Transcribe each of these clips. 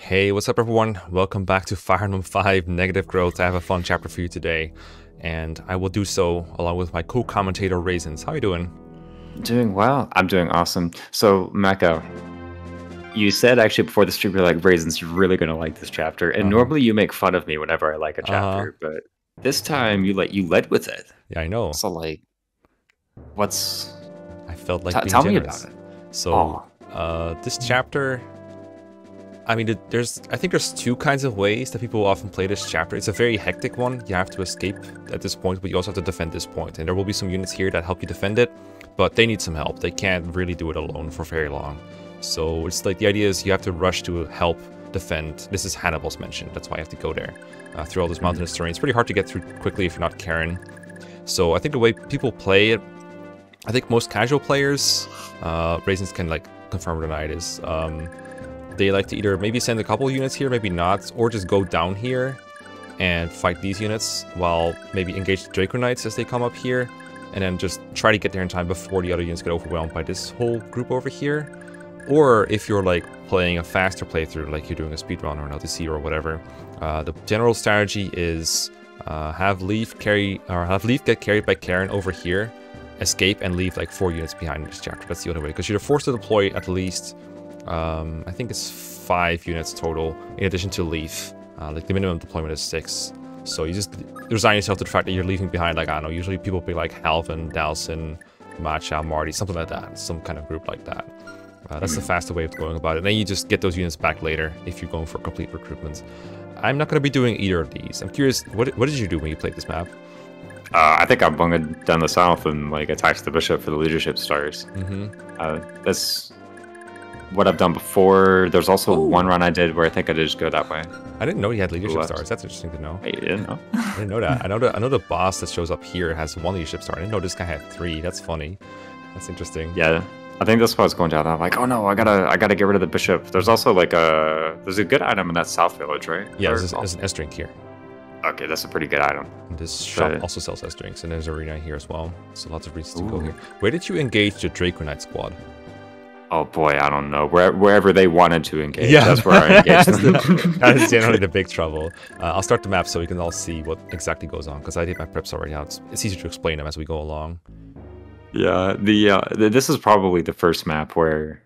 Hey, what's up everyone? Welcome back to Fire Emblem 5 Negative Growth. I have a fun chapter for you today, and I will do so along with my co-commentator Raisins. How are you doing? Doing well. I'm doing awesome. So, Mekkah, you said actually before the stream, you're like, Raisins, you're really going to like this chapter. And normally you make fun of me whenever I like a chapter, but this time you led with it. Yeah, I know. So, like, what's... I felt like being tell generous. me about it. So, this chapter... I mean, I think there's two kinds of ways that people often play this chapter. It's a very hectic one. You have to escape at this point, but you also have to defend this point. And there will be some units here that help you defend it, but they need some help. They can't really do it alone for very long. So it's like the idea is you have to rush to help defend. This is Hannibal's mentioned. That's why you have to go there through all this mountainous terrain. It's pretty hard to get through quickly if you're not Karen. So I think the way people play it, I think most casual players, Raisins can like confirm or deny it, is they like to either maybe send a couple units here, maybe not, or just go down here and fight these units while maybe engage the Draconites as they come up here, and then just try to get there in time before the other units get overwhelmed by this whole group over here. Or if you're like playing a faster playthrough, like you're doing a speedrun or an LTC or whatever, the general strategy is have Leif get carried by Karen over here, escape, and leave like 4 units behind in this chapter. That's the other way, because you're forced to deploy at least I think it's 5 units total in addition to Leif. Like the minimum deployment is 6. So you just resign yourself to the fact that you're leaving behind, like, I don't know, usually people be like Halvin, Dalsin, Macha, Marty, something like that, some kind of group like that. That's the faster way of going about it. And then you just get those units back later if you're going for complete recruitment. I'm not going to be doing either of these. I'm curious, what did you do when you played this map? I think I'm going down the south and like attack the bishop for the leadership stars. That's what I've done before. There's also one run I did where I think I did just go that way. I didn't know he had leadership stars. That's interesting to know. Hey, you didn't know? I didn't know that. I know the boss that shows up here has 1 leadership star. I didn't know this guy had 3. That's funny. That's interesting. Yeah, I think that's why I was going down. I'm like, oh no, I gotta get rid of the bishop. There's also like there's a good item in that south village, right? Yeah, there's an S drink here. Okay, that's a pretty good item. And this shop also sells S drinks, and there's an arena here as well. So lots of reasons to go here. Where did you engage the Draconite squad? Oh boy, I don't know. Wherever they wanted to engage, that's where I engaged them. That is generally the big trouble. I'll start the map so we can all see what exactly goes on, because I did my preps already out. It's easier to explain them as we go along. Yeah, this is probably the first map where,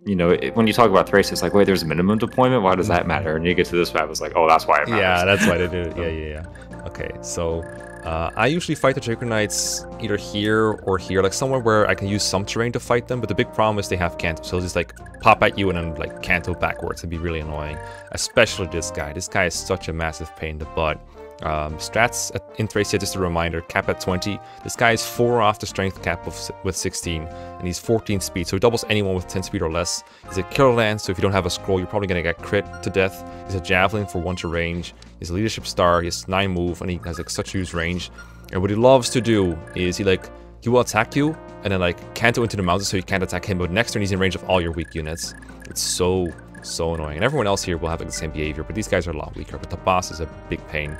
you know, when you talk about Thracia, it's like, wait, there's a minimum deployment? Why does that matter? And you get to this map, it's like, oh, that's why it matters. Yeah, that's why they do it. Yeah. Okay, so I usually fight the Draconites either here or here, like somewhere where I can use some terrain to fight them, but the big problem is they have Canto, so they'll just like pop at you and then like Canto backwards and be really annoying. Especially this guy. This guy is such a massive pain in the butt. Strats in Thracia, just a reminder, cap at 20. This guy is 4 off the strength cap with 16, and he's 14 speed, so he doubles anyone with 10 speed or less. He's a killer lance, so if you don't have a scroll, you're probably going to get crit to death. He's a javelin for 1 to range. He's a leadership star, he has 9 move, and he has like such huge range. And what he loves to do is he like he will attack you and then like canto into the mountain so you can't attack him, but next turn he's in range of all your weak units. It's so annoying. And everyone else here will have like the same behavior, but these guys are a lot weaker. But the boss is a big pain.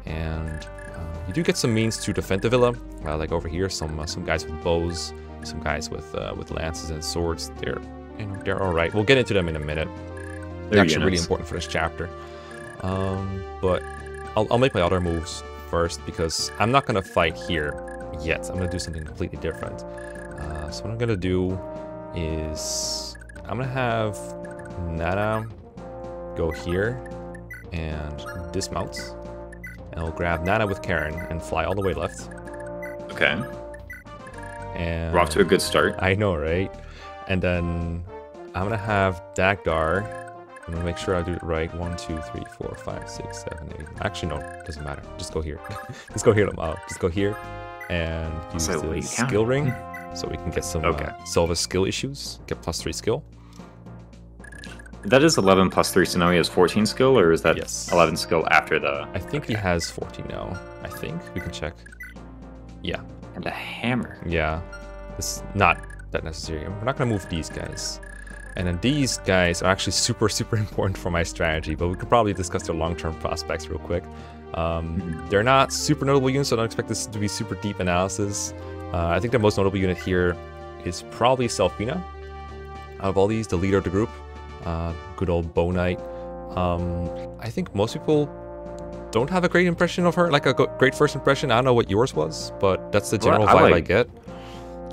And you do get some means to defend the villa, like over here, some guys with bows, some guys with lances and swords. They're all right. We'll get into them in a minute. They're actually really important for this chapter. But I'll make my other moves first because I'm not gonna fight here yet. I'm gonna do something completely different. So what I'm gonna do is I'm gonna have Nana go here and dismount. And I'll grab Nana with Karen and fly all the way left. Okay. And we're off to a good start. I know, right? And then I'm gonna have Dagdar. I'm gonna make sure I do it right. 1, 2, 3, 4, 5, 6, 7, 8. Actually, no, doesn't matter. Just go here. Just go here. Just go here and use the skill ring, so we can get some solve his skill issues. Get +3 skill. That is 11 + 3, so now he has 14 skill, or is that 11 skill after the... I think he has 14 now. I think. We can check. Yeah. And a hammer. Yeah. It's not that necessary. We're not going to move these guys. And then these guys are actually super important for my strategy, but we could probably discuss their long-term prospects real quick. They're not super notable units, so I don't expect this to be super deep analysis. I think the most notable unit here is probably Selfina. Out of all these, the leader of the group. Good old Bow Knight. I think most people don't have a great impression of her, like a great first impression. I don't know what yours was, but that's the general vibe I get.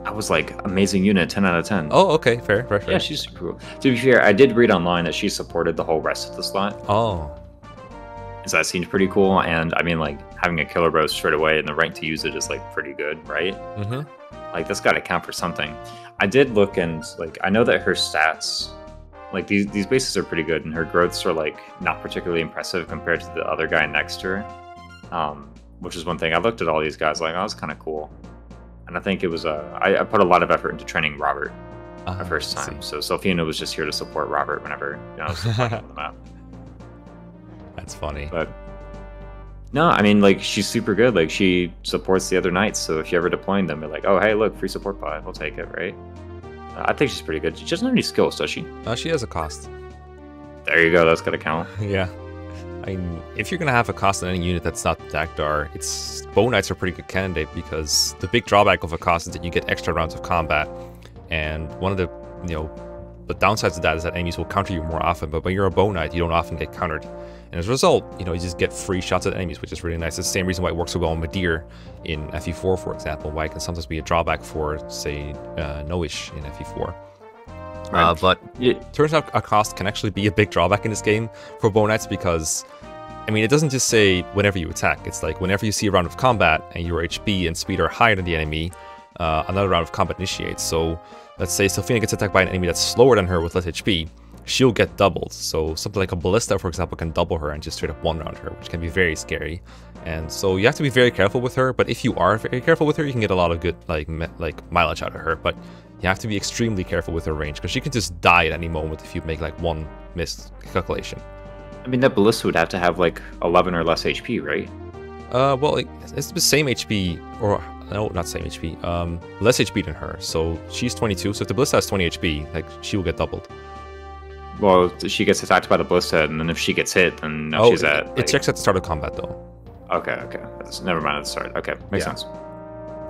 I was like, amazing unit, 10 out of 10. Oh, okay, fair. Yeah, she's super cool. To be fair, I did read online that she supported the whole rest of the slot. Oh. So that seems pretty cool, and I mean, like, having a killer bow straight away and the rank to use it is, like, pretty good, right? Mm-hmm. Like, that's got to count for something. I did look, and, like, I know that her stats... Like, these bases are pretty good, and her growths are, like, not particularly impressive compared to the other guy next to her. Which is one thing. I looked at all these guys, like, oh, that's kind of cool. And I think it was, I put a lot of effort into training Robert the first time. So Selfina was just here to support Robert whenever, I was playing on the map. That's funny. But, no, I mean, like, she's super good. Like, she supports the other knights, so if you're ever deploying them, you're like, oh, hey, look, free support pod, we'll take it, right? I think she's pretty good. She doesn't have any skills, does she? She has a cost. There you go. That's gonna count. Yeah. I mean, if you're gonna have a cost on any unit that's not Dagdar, Bow Knights are a pretty good candidate because the big drawback of a cost is that you get extra rounds of combat, and one of the the downsides of that is that enemies will counter you more often. But when you're a Bow Knight, you don't often get countered, and as a result, you just get free shots at enemies, which is really nice. It's the same reason why it works so well in Madir in FE4, for example, why it can sometimes be a drawback for, say, Noish in FE4. Right. But it turns out a cost can actually be a big drawback in this game for Bow Knights because, I mean, it doesn't just say whenever you attack. It's like whenever you see a round of combat and your HP and speed are higher than the enemy, another round of combat initiates. So let's say Selfina gets attacked by an enemy that's slower than her with less HP, she'll get doubled. So something like a Ballista, for example, can double her and just straight up one-round her, which can be very scary. And so you have to be very careful with her, but if you are very careful with her, you can get a lot of good like mileage out of her. But you have to be extremely careful with her range, because she can just die at any moment if you make like one missed calculation. I mean, that Ballista would have to have like 11 or less HP, right? Well, it's the same HP, or no, not same HP, less HP than her. So she's 22, so if the Ballista has 20 HP, like, she will get doubled. Well, she gets attacked by the Ballista, and then if she gets hit, then she's at... It checks at the start of combat, though. Okay. Never mind at the start. Okay, makes sense.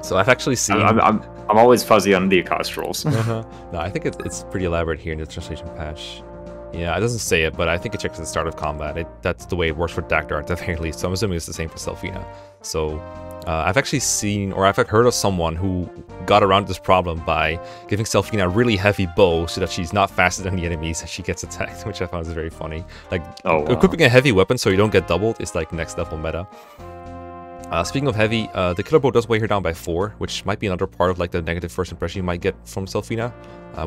So I've actually seen... I'm always fuzzy on the cost rolls. No, I think it's pretty elaborate here in the translation patch. Yeah, it doesn't say it, but I think it checks at the start of combat. That's the way it works for Dagdar at the very least, so I'm assuming it's the same for Selfina. So I've actually seen, or I've heard of someone who got around this problem by giving Selfina a really heavy bow so that she's not faster than the enemies and she gets attacked, which I found is very funny. Like, equipping a heavy weapon so you don't get doubled is like next level meta. Speaking of heavy, the killer bow does weigh her down by 4, which might be another part of like the negative first impression you might get from Selfina,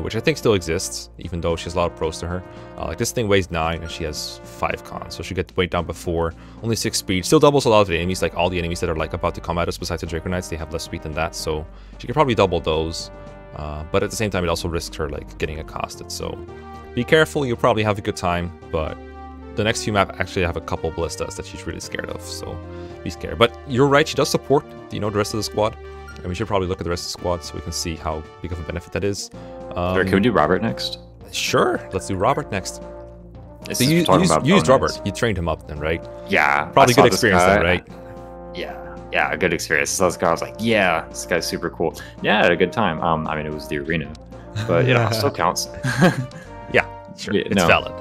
which I think still exists, even though she has a lot of pros to her. Like, this thing weighs 9 and she has 5 con, so she gets weighed down by 4, only 6 speed. Still doubles a lot of the enemies, like all the enemies that are like about to come at us besides the Draconites, they have less speed than that, so she could probably double those. But at the same time, it also risks her like getting accosted, so be careful. You'll probably have a good time, but the next few maps actually have a couple ballistas that she's really scared of, so be scared. But you're right, she does support, the rest of the squad. And we should probably look at the rest of the squad so we can see how big of a benefit that is. Can we do Robert next? Sure, let's do Robert next. So you used Robert. You trained him up then, right? Yeah. Probably good experience then, right? Yeah, a good experience. So this guy, I was like, yeah, this guy's super cool. Yeah, I had a good time. I mean, it was the arena, but it still counts. Yeah, sure. It's valid.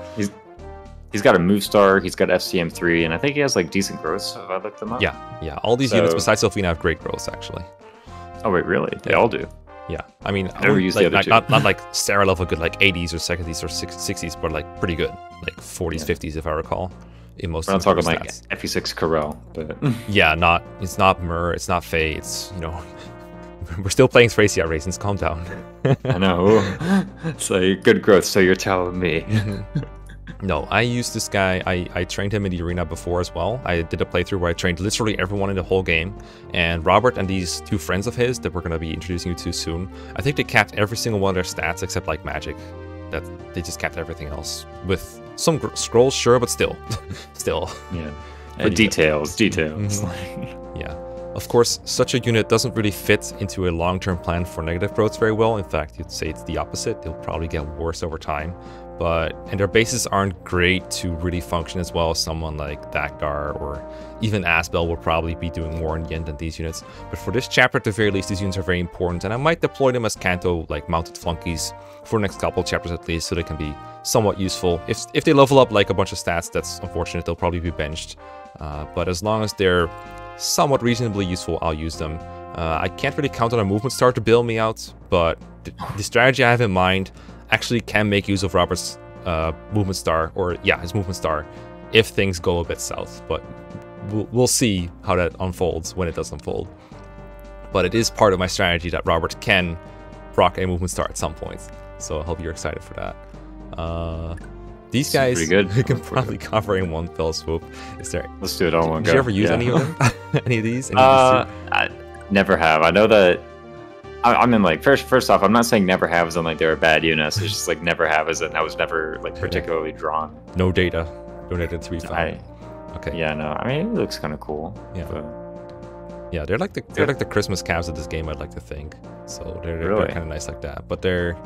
He's got a move star, he's got FCM3, and I think he has like decent growth if I looked them up. Yeah. All these units besides Sylphina have great growth, actually. Oh wait, really? They all do. Yeah, I mean, never used the other two. Not like Sarah level good, like 80s or 70s or 60s, but like pretty good, like 40s, 50s if I recall. In most. We're not talking like FE6 Corel, but yeah, it's not Mur, it's not Faye, it's we're still playing Thracia raisins. Calm down. I know. It's like good growth, so you're telling me. No, I used this guy. I trained him in the arena before as well. I did a playthrough where I trained literally everyone in the whole game. And Robert and these two friends of his that we're going to be introducing you to soon, I think they capped every single one of their stats except like magic. That they just capped everything else with some scrolls, sure, but still. Yeah. Details. Mm-hmm. Yeah. Of course, such a unit doesn't really fit into a long-term plan for negative growth very well. In fact, you'd say it's the opposite. They'll probably get worse over time. And their bases aren't great to really function as well as someone like Dakdar or even Asbel will probably be doing more in the end than these units. But for this chapter, at the very least, these units are very important, and I might deploy them as Kanto, like mounted flunkies, for the next couple chapters at least, so they can be somewhat useful. If they level up like a bunch of stats, that's unfortunate, they'll probably be benched. But as long as they're somewhat reasonably useful, I'll use them. I can't really count on a movement star to bail me out, but the strategy I have in mind actually can make use of Robert's movement star, or his movement star, if things go a bit south. But we'll see how that unfolds when it does unfold. But it is part of my strategy that Robert can proc a movement star at some point, so I hope you're excited for that. These guys can probably cover in one fell swoop. Is there? Let's do it all in one go. Did you ever use any of them? Any of these? I never have. I know that. I'm in like first off, I'm not saying never have as in like they're bad units. It's just like never have as in I was never like particularly drawn. No data to be found. Okay. Yeah, no. I mean, it looks kind of cool. Yeah. Yeah, they're like the Christmas calves of this game, I'd like to think. So they're kind of nice like that. But there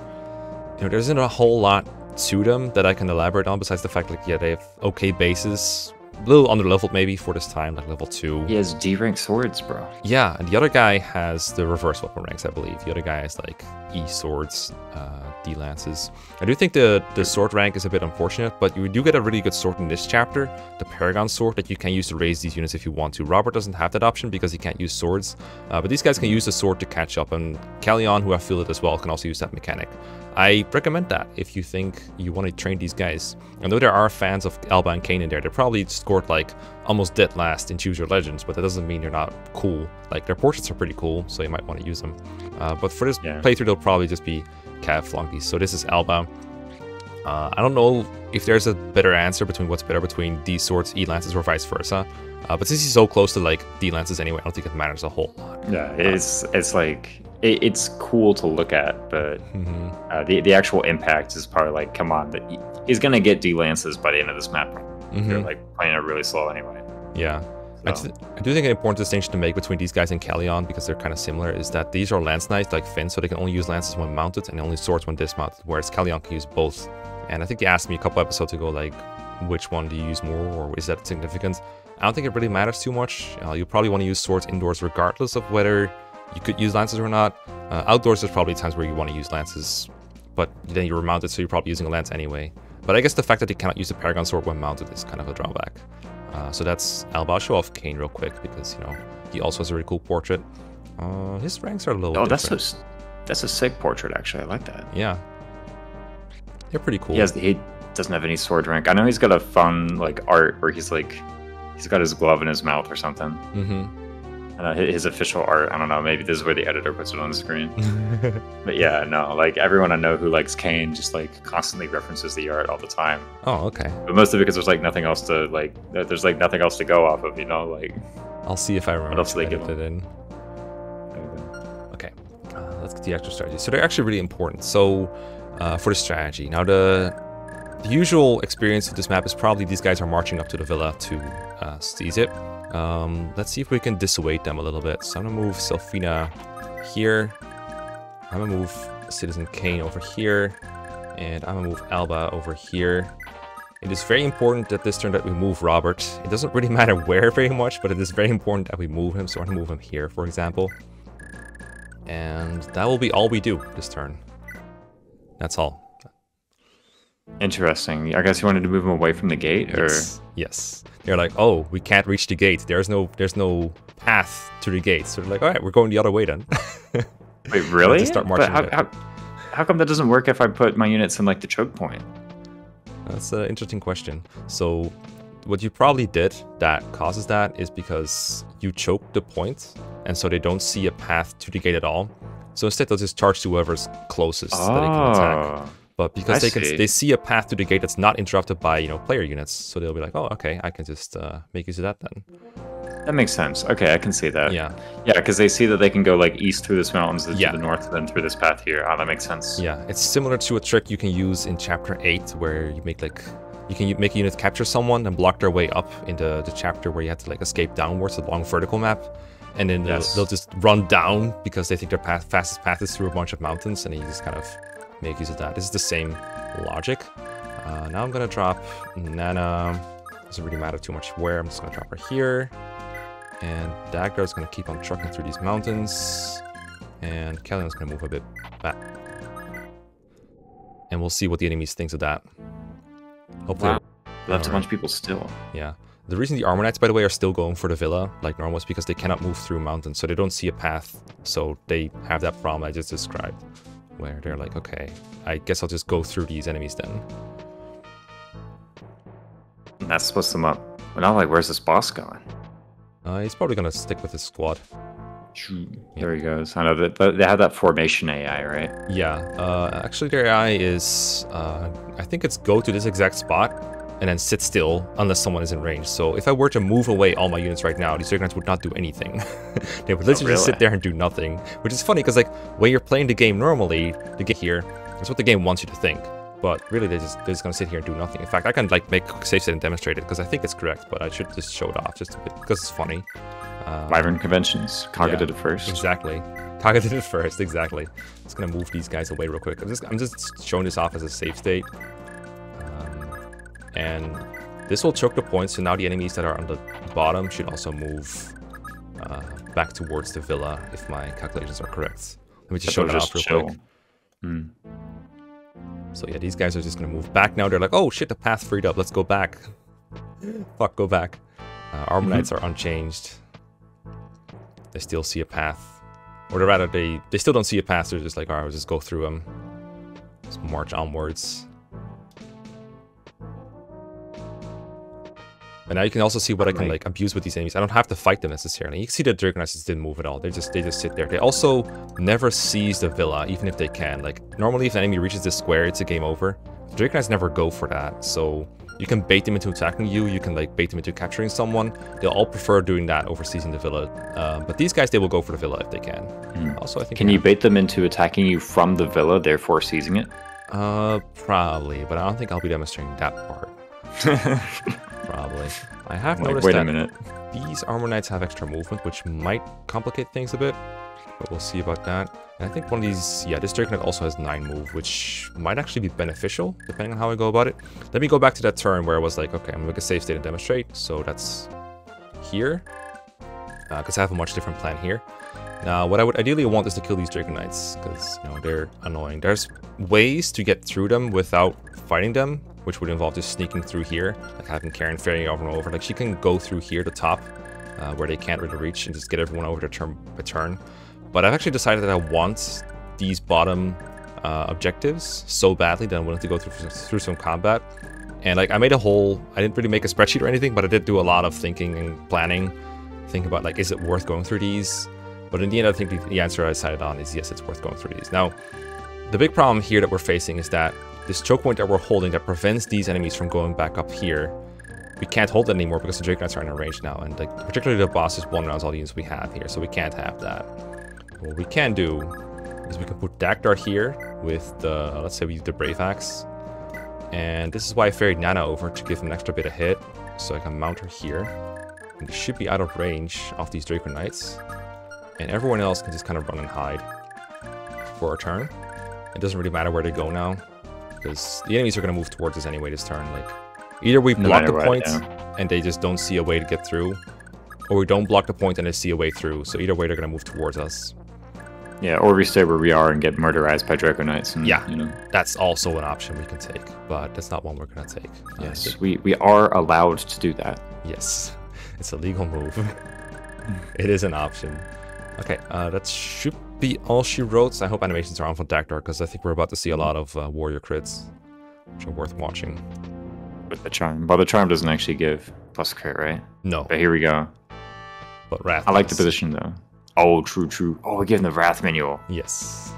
isn't a whole lot to them that I can elaborate on besides the fact like they have okay bases. A little under-leveled maybe for this time, like level 2. He has D-rank swords, bro. Yeah, and the other guy has the reverse weapon ranks, I believe. The other guy has like E swords, D lances. I do think the sword rank is a bit unfortunate, but you do get a really good sword in this chapter, the Paragon Sword, that you can use to raise these units if you want to. Robert doesn't have that option because he can't use swords, but these guys can use the sword to catch up, and Callion, who I feel it as well, can also use that mechanic. I recommend that if you think you want to train these guys. I know there are fans of Alba and Kane in there. They probably scored like almost dead last in Choose Your Legends, but that doesn't mean they're not cool. Like their portraits are pretty cool, so you might want to use them. But for this playthrough, they'll probably just be Cav flunkies. So this is Alba. I don't know if there's a better answer between what's better between D swords, E lances, or vice versa. But since he's so close to like D lances anyway, I don't think it matters a whole lot. Yeah, it's like it's cool to look at, but the actual impact is probably like, come on, he's gonna get D lances by the end of this map. They're like playing it really slow anyway. Yeah. So. I do think an important distinction to make between these guys and Callion, because they're kind of similar, is that these are lance knights like Finn, so they can only use lances when mounted and only swords when dismounted, whereas Callion can use both. And I think you asked me a couple episodes ago, like, which one do you use more, or is that significant? I don't think it really matters too much. You'll probably want to use swords indoors regardless of whether you could use lances or not. Outdoors, there's probably times where you want to use lances, but then you're mounted, so you're probably using a lance anyway. But I guess the fact that you cannot use the Paragon Sword when mounted is kind of a drawback. So that's Alba. I'll show off Kane real quick because, he also has a really cool portrait. His ranks are a little different. That's a sick portrait, actually. I like that. Yeah. They're pretty cool. He doesn't have any sword rank. I know he's got a fun, like, art where he's got his glove in his mouth or something. His official art, I don't know, maybe this is where the editor puts it on the screen. But yeah, no, like everyone I know who likes Kane just like constantly references the art all the time. Oh, okay. But mostly because there's like nothing else to nothing else to go off of, like. I'll see if I remember what else to edit it in. Okay, let's get the actual strategy. So they're actually really important. So for the strategy, now the usual experience with this map is probably these guys are marching up to the villa to seize it. Let's see if we can dissuade them a little bit. So I'm gonna move Selfina here. I'm gonna move Citizen Kane over here. And I'm gonna move Alba over here. It is very important that this turn that we move Robert. It doesn't really matter where very much, but it is very important that we move him. So I'm gonna move him here, for example. And that will be all we do this turn. That's all. Interesting. I guess you wanted to move him away from the gate, or yes. They're like, oh, we can't reach the gate. There's no path to the gate. So they're like, all right, we're going the other way then. Wait, really? Start marching. How come that doesn't work if I put my units in like the choke point? That's an interesting question. So what you probably did that causes that is because you choked the point, and so they don't see a path to the gate at all. So instead they'll just charge to whoever's closest that they can attack. But because they see a path to the gate that's not interrupted by, you know, player units, so they'll be like, oh, okay, I can just make use of that then. That makes sense. Okay, I can see that. Yeah. Yeah, because they see that they can go like east through this mountains to the north, and then through this path here. Oh, that makes sense. Yeah, it's similar to a trick you can use in Chapter 8, where you make like you can make a unit capture someone and block their way up into the chapter where you have to like escape downwards along vertical map, and then they'll just run down because they think their fastest path is through a bunch of mountains, and you just kind of make use of that. This is the same logic. Now I'm gonna drop Nana. Doesn't really matter too much where. I'm just gonna drop her here. And Dagda is going to keep on trucking through these mountains. And Kellyan's going to move a bit back. And we'll see what the enemies thinks of that. Hopefully. Wow. Left a bunch of people still. Yeah. The reason the Armor Knights, by the way, are still going for the villa like normal is because they cannot move through mountains. So they don't see a path. So they have that problem I just described. Where they're like, okay, I guess I'll just go through these enemies then. And that splits them up. But now, like, where's this boss going? He's probably going to stick with his squad. There he goes. I know that they have that formation AI, right? Yeah. Actually, their AI is, I think it's go to this exact spot and then sit still unless someone is in range. So if I were to move away all my units right now, these Draconites would not do anything. They would literally just sit there and do nothing. Which is funny because, like, when you're playing the game normally, the game here, that's what the game wants you to think. But really, they're just gonna sit here and do nothing. In fact, I can like make a save state and demonstrate it because I think it's correct, but I should just show it off just a bit because it's funny. Wyvern conventions. Kaga did it first. Exactly. Kaga did it first. Exactly. Just gonna move these guys away real quick. I'm just showing this off as a save state, and this will choke the points. So now the enemies that are on the bottom should also move back towards the villa if my calculations are correct. Let me just show it off real quick. So yeah, these guys are just gonna move back now. They're like, oh shit, the path freed up. Let's go back. Fuck, go back. Armor Knights are unchanged. They still see a path. Or rather, they still don't see a path. They're just like, alright, we'll just go through them. Just march onwards. And now you can also see what I can like abuse with these enemies. I don't have to fight them necessarily. You can see that Draconites didn't move at all. They just sit there. They also never seize the villa, even if they can. Like normally, if an enemy reaches this square, it's a game over. Draconites never go for that. So you can bait them into attacking you. You can like bait them into capturing someone. They'll all prefer doing that over seizing the villa. But these guys, they will go for the villa if they can. Also, I think. Can you bait them into attacking you from the villa, therefore seizing it? Probably, but I don't think I'll be demonstrating that part. Probably. I have noticed wait a minute. These Armor Knights have extra movement, which might complicate things a bit, but we'll see about that. And I think one of these, yeah, this Draconite also has 9 move, which might actually be beneficial, depending on how I go about it. Let me go back to that turn where I was like, okay, I'm gonna make a save state and demonstrate, so that's here, because I have a much different plan here. Now, what I would ideally want is to kill these Draconites, because, you know, they're annoying. There's ways to get through them without fighting them, which would involve just sneaking through here, like having Karen ferrying over and over. Like, she can go through here to top, where they can't really reach, and just get everyone over to turn. But I've actually decided that I want these bottom objectives so badly that I'm willing to go through some combat. And, like, I didn't really make a spreadsheet or anything, but I did do a lot of thinking and planning. Think about, like, is it worth going through these? But in the end, I think the answer I decided on is yes, it's worth going through these. Now, the big problem here that we're facing is that this choke point that we're holding that prevents these enemies from going back up here, we can't hold it anymore because the Draconites are in our range now. And like particularly the boss is one round all the units we have here, so we can't have that. What we can do is we can put Dagdart here with the, let's say we use the Brave Axe. And this is why I ferried Nana over to give him an extra bit of hit, so I can mount her here. And he should be out of range of these Draconites. And everyone else can just kind of run and hide for a turn. It doesn't really matter where they go now, because the enemies are going to move towards us anyway this turn. Like, either we block the point and they just don't see a way to get through, or we don't block the point and they see a way through. So either way, they're going to move towards us. Yeah, or we stay where we are and get murderized by Draconites. And, yeah, you know. That's also an option we can take, but that's not one we're going to take. Yes, we are allowed to do that. Yes, it's a legal move. It is an option. Okay, that should be all she wrote. I hope animations are on for Dagdar, because I think we're about to see a lot of warrior crits, which are worth watching. With the charm. Well, the charm doesn't actually give plus crit, right? No. But here we go. But Wrath I like the position, though. Oh, true. Oh, we're giving the Wrath manual. Yes.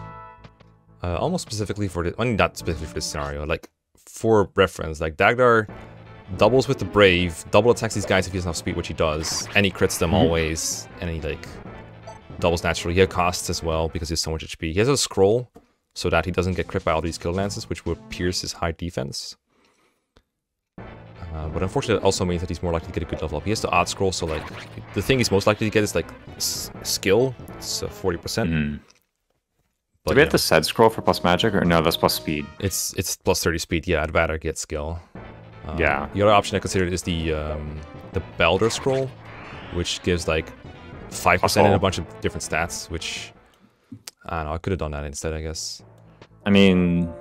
Almost specifically for this, I mean, not specifically for this scenario, like, for reference, like, Dagdar doubles with the Brave, double attacks these guys if he doesn't have speed, which he does, and he crits them always, and he, like, doubles naturally. He has costs as well, because he has so much HP. He has a scroll, so that he doesn't get crit by all these kill lances, which would pierce his high defense. But unfortunately, it also means that he's more likely to get a good level up. He has the odd scroll, so like the thing he's most likely to get is like skill. It's 40%. Do we have the said scroll for plus magic, or no? That's plus speed. It's plus 30 speed. Yeah, I'd rather get skill. Yeah. The other option I considered is the Balder scroll, which gives like 5% and a bunch of different stats. Which I don't know. I could have done that instead, I guess. I mean,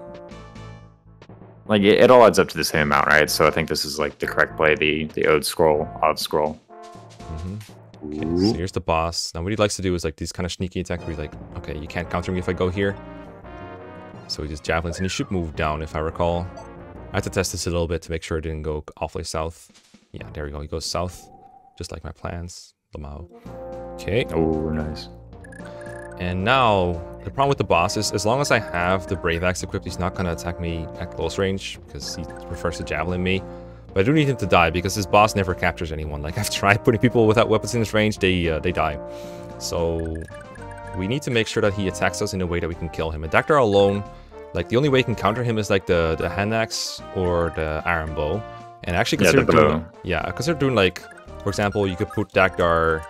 like, it all adds up to the same amount, right? So I think this is, like, the correct play, the odd scroll. Okay, so here's the boss. Now what he likes to do is, like, these kind of sneaky attacks where he's like, okay, you can't counter me if I go here. So he just javelins, and he should move down, if I recall. I had to test this a little bit to make sure it didn't go awfully south. Yeah, there we go. He goes south, just like my plans. Lamau. Okay. Oh, nice. And now, the problem with the boss is, as long as I have the Brave Axe equipped, he's not going to attack me at close range, because he prefers to javelin me. But I do need him to die, because this boss never captures anyone. Like, I've tried putting people without weapons in his range, they die. So, we need to make sure that he attacks us in a way that we can kill him. And Dagdar alone, like, the only way you can counter him is, like, the hand axe or the iron bow. And I actually consider doing, like, for example, you could put Dagdar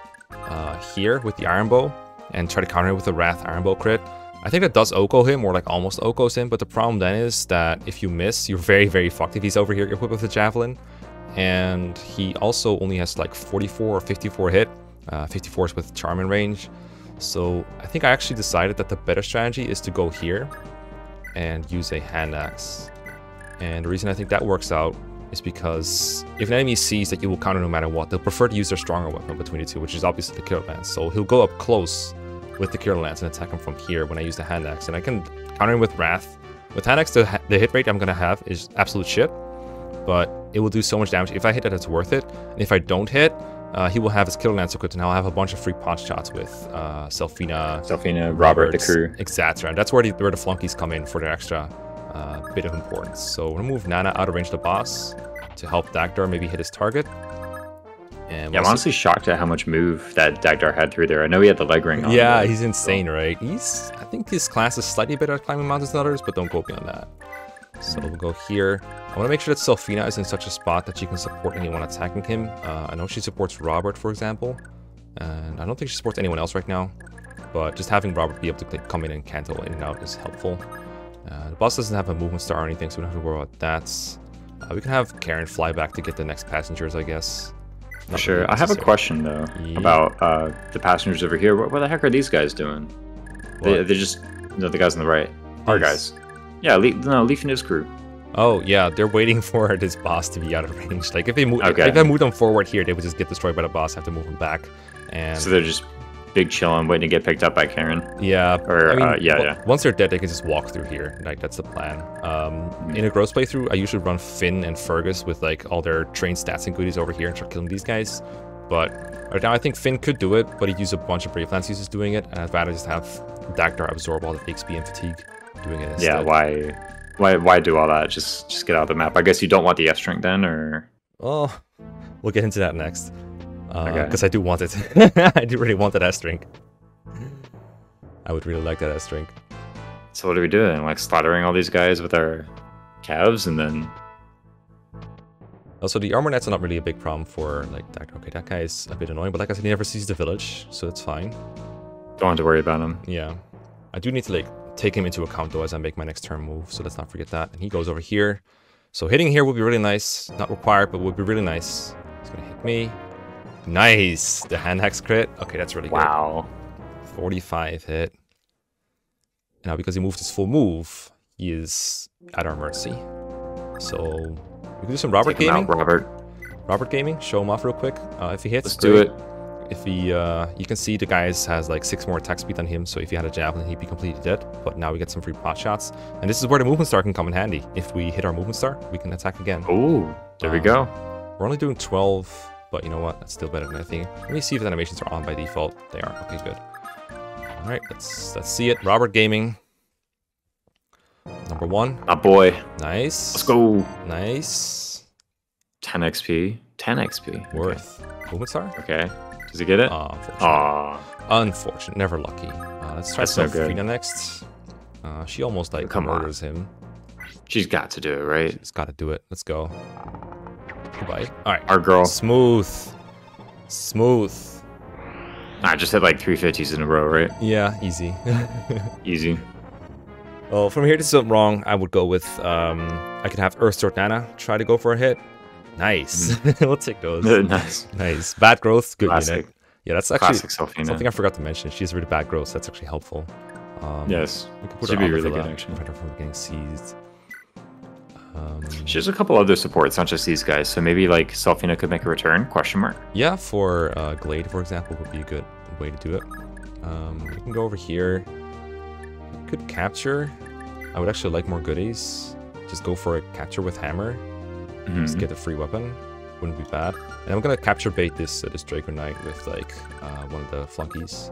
here with the iron bow, and try to counter him with a Wrath Iron Bow crit. I think that does Oko him, or like almost Okos him, but the problem then is that if you miss, you're very, very fucked if he's over here equipped with a Javelin. And he also only has like 44 or 54 hit. 54 is with Charm in range. So I think I actually decided that the better strategy is to go here and use a Hand Axe. And the reason I think that works out is because if an enemy sees that you will counter no matter what, they'll prefer to use their stronger weapon between the two, which is obviously the Killer Lance. So he'll go up close with the Killer Lance and attack him from here when I use the Hand Axe. And I can counter him with Wrath. With Hand Axe, the hit rate I'm going to have is absolute shit, but it will do so much damage. If I hit it, it's worth it. And if I don't hit, he will have his Killer Lance equipped, and I'll have a bunch of free pot shots with Selfina, Robert, the crew. Etc. And that's where the flunkies come in for their extra bit of importance. So we're going to move Nana out of range of the boss to help Dagdar maybe hit his target. And yeah, I'm honestly shocked at how much move that Dagdar had through there. I know he had the leg ring on. Yeah, he's insane, right? I think his class is slightly better at climbing mountains than others, but don't quote me on that. So we'll go here. I want to make sure that Selfina is in such a spot that she can support anyone attacking him. I know she supports Robert, for example, and I don't think she supports anyone else right now, but just having Robert be able to come in and canto in and out is helpful. The boss doesn't have a movement star or anything, so we don't have to worry about that. We can have Karen fly back to get the next passengers, I guess. Not sure. Really I have a question, though, about the passengers over here. What the heck are these guys doing? They're just, the guys on the right. Our guys. Yeah, Leif and his crew. Oh, yeah, they're waiting for this boss to be out of range. Like, if I move them forward here, they would just get destroyed by the boss, have to move them back. And so they're just big chilling, waiting to get picked up by Karen. Yeah. Or, I mean, once they're dead, they can just walk through here. Like, that's the plan. In a Gross playthrough, I usually run Finn and Fergus with, like, all their trained stats and goodies over here and start killing these guys. But right now, I think Finn could do it, but he'd use a bunch of Brave Lance users doing it, and I'd rather just have Dagdar absorb all the XP and fatigue doing it instead. Yeah, why do all that? Just get out of the map. I guess you don't want the S-Strength then, or... Oh, we'll get into that next. Because I do want it. I do really want that S-Strength. I would really like that S-Strength. So what are we doing? Like slaughtering all these guys with our calves, and then... Also, the armor nets are not really a big problem for, like, that. Okay, that guy is a bit annoying, but like I said, he never sees the village, so it's fine. Don't have to worry about him. Yeah. I do need to, like, take him into account, though, as I make my next turn move, so let's not forget that. And he goes over here. So hitting here would be really nice. Not required, but would be really nice. He's gonna hit me. Nice! The hand axe crit. Okay, that's really good. Wow. 45 hit. Now, because he moved his full move, he is at our mercy. So... we can do some Robert Gaming. Robert Gaming, show him off real quick. If he hits, let's do it. If he, you can see the guys has like 6 more attack speed than him, so if he had a javelin, he'd be completely dead. But now we get some free pot shots, and this is where the movement star can come in handy. If we hit our movement star, we can attack again. Oh, there we go. We're only doing 12, but you know what? That's still better than anything. Let me see if the animations are on by default. They are. Okay, good. All right, let's see it. Robert Gaming. Number 1. Ah, boy. Nice. Let's go. Nice. 10 XP. 10 XP. Worth. Okay. Movement star? Okay. Does he get it? Unfortunate. Unfortunate. Never lucky. Let's try Sophina next. She almost like murders him. She's got to do it, right? She's got to do it. Let's go. Goodbye. All right. Our girl. Smooth. Smooth. I just hit like 350s in a row, right? Yeah, easy. Easy. Well, from here to something wrong, I would go with, I could have Earth Sword Nana try to go for a hit. Nice. We'll take those. Nice. Nice. Bad growth, good Classic. unit. Yeah, that's actually something I forgot to mention. She has really bad growth, so that's actually helpful. Yes. We could put should her be on really Villa, good, actually. prevent her from getting seized. She has a couple other supports, not just these guys, so maybe like Selfina could make a return, question mark? Yeah, for Glade, for example, would be a good way to do it. We can go over here. We could capture. I would actually like more goodies. Just go for a capture with hammer. Just get a free weapon. Wouldn't be bad. And I'm gonna capture bait this Draconite with like one of the flunkies.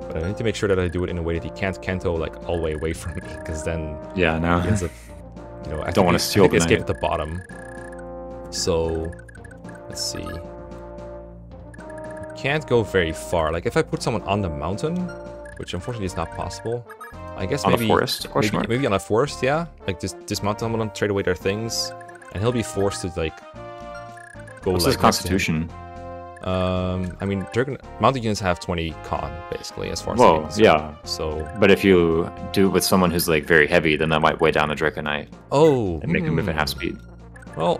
But I need to make sure that I do it in a way that he can't Kento like all the way away from me, because then he ends up, you know, I don't want to steal the escape at the bottom. So let's see. Can't go very far. Like if I put someone on the mountain, which unfortunately is not possible. I guess on maybe a forest, maybe on a forest, yeah. Like just dismount someone, trade away their things, and he'll be forced to like go. What's like, his constitution? I mean, mounted units have 20 con basically, as far as well, yeah. So, but if you do it with someone who's like very heavy, then that might weigh down a Draconite. Oh, and make him move at half speed. Well,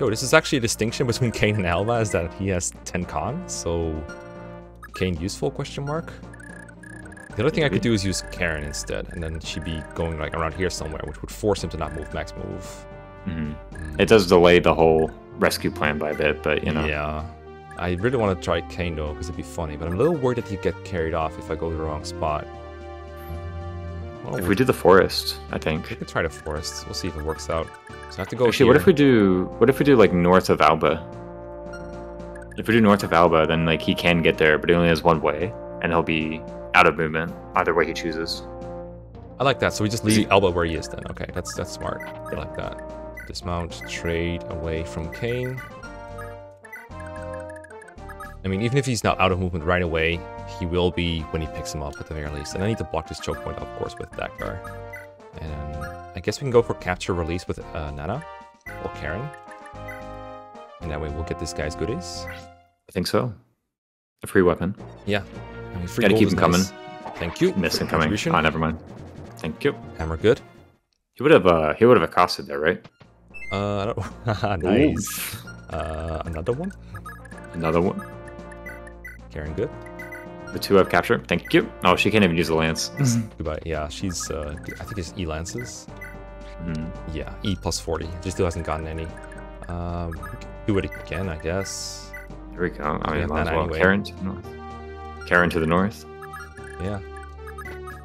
yo, this is actually a distinction between Kane and Alba, is that he has 10 con. So, Kane useful? Question mark. The other thing I could do is use Karen instead, and then she'd be going like around here somewhere, which would force him to not move max move. It does delay the whole rescue plan by a bit, but you know. Yeah. I really want to try Kane though, because it'd be funny, but I'm a little worried that he'd get carried off if I go to the wrong spot. Well, if we do the forest, I think. We could try the forest. We'll see if it works out. So I have to go Actually, here. what if we do like north of Alba? If we do north of Alba, then like he can get there, but he only has one way, and he'll be out of movement either way he chooses. I like that. So we just leave Alba where he is then. Okay, that's smart. I like that. Dismount, trade away from Kane. I mean, even if he's not out of movement right away, he will be when he picks him up at the very least. And I need to block this choke point, of course, with Dakar. And I guess we can go for capture release with Nana or Karen. And that way we'll get this guy's goodies. I think so. A free weapon. Yeah. I mean, free gotta keep him nice. coming. Thank you. Missing coming. Ah, never mind. Thank you. Hammer good. He would have accosted there, right? I don't... Nice. Another one? Another one. Karen good. The 2 have capture. Thank you. Oh, she can't even use the lance. Goodbye. Yeah, she's, I think it's E lances. Yeah, E plus 40. She still hasn't gotten any. We can do it again, I guess. Here we go. I mean, might as well. Anyway. Karen to the north. Karen to the north. Yeah.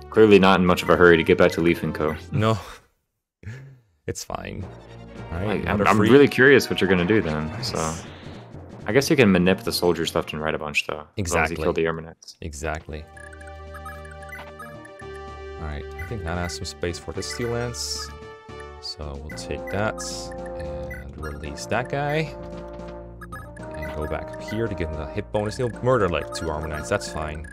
Clearly not in much of a hurry to get back to Leif and Co. No. It's fine. All right, I'm really curious what you're going to do then. Nice. So, I guess you can manip the soldiers left and right a bunch, though. Exactly. As long as you kill the Armanites. Exactly. Alright, I think Nana has some space for this steel lance. So we'll take that and release that guy. And go back up here to give him a hit bonus. He'll murder like 2 Armanites, that's fine.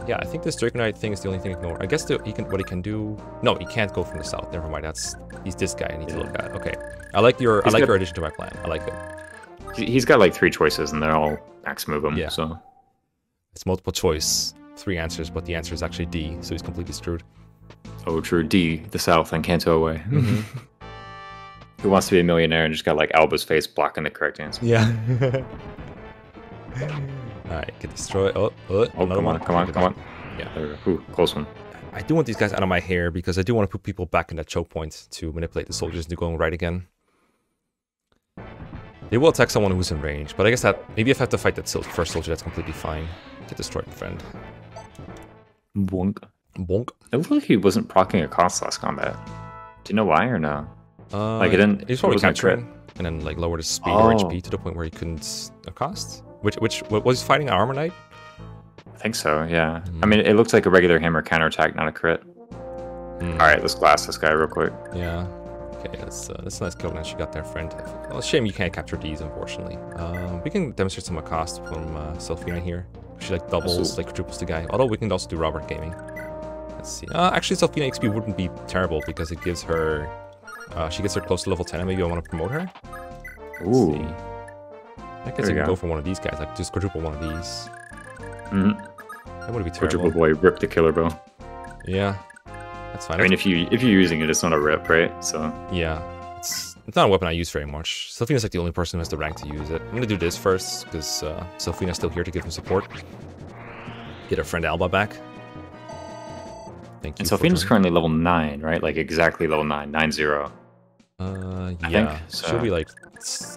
Yeah, I think this Draconite thing is the only thing to ignore. I guess what he can do. No, he can't go from the south. Never mind. He's this guy I need to look at. Okay, I like your addition to my plan. I like it. He's got like 3 choices, and they're all max move him. Yeah. So it's multiple choice, 3 answers, but the answer is actually D. So he's completely screwed. Oh, true. D, the south, and Kanto away. Who wants to be a millionaire and just got like Alba's face blocking the correct answer? Yeah. Alright, get destroyed. Oh, another one. Come on. Yeah. There we go. Ooh, close one. I do want these guys out of my hair because I do want to put people back in that choke point to manipulate the soldiers into going right again. They will attack someone who's in range, but I guess that maybe if I have to fight that first soldier, that's completely fine. Get destroyed, friend. Bonk. Bonk. It looked like he wasn't proccing a cost last combat. Do you know why or no? Like it didn't. He's probably capturing and then like lowered his speed or HP to the point where he couldn't accost. What was he fighting an armor knight? I think so. Yeah. I mean, it looks like a regular hammer counterattack, not a crit. All right, let's glass this guy real quick. Yeah. Okay, that's a nice kill that you got there, friend. Well, shame you can't capture these, unfortunately. We can demonstrate some accost from Selfina here. She like doubles, like quadruples the guy. Although we can also do Robert gaming. Let's see. Actually, Selfina XP wouldn't be terrible because it gives her. She gets her close to level 10, and maybe I want to promote her. Ooh. I guess you can go for one of these guys, like just quadruple one of these. That would be terrible. Quadruple boy, rip the killer bow. Yeah, that's fine. I mean, if you're using it, it's not a rip, right? So yeah, it's not a weapon I use very much. Selfina's like the only person who has the rank to use it. I'm gonna do this first because Selfina's still here to give him support. Get our friend Alba back. Thank you. And Selfina's currently level 9, right? Like exactly level 9, 9-0. Yeah, so. she'll be like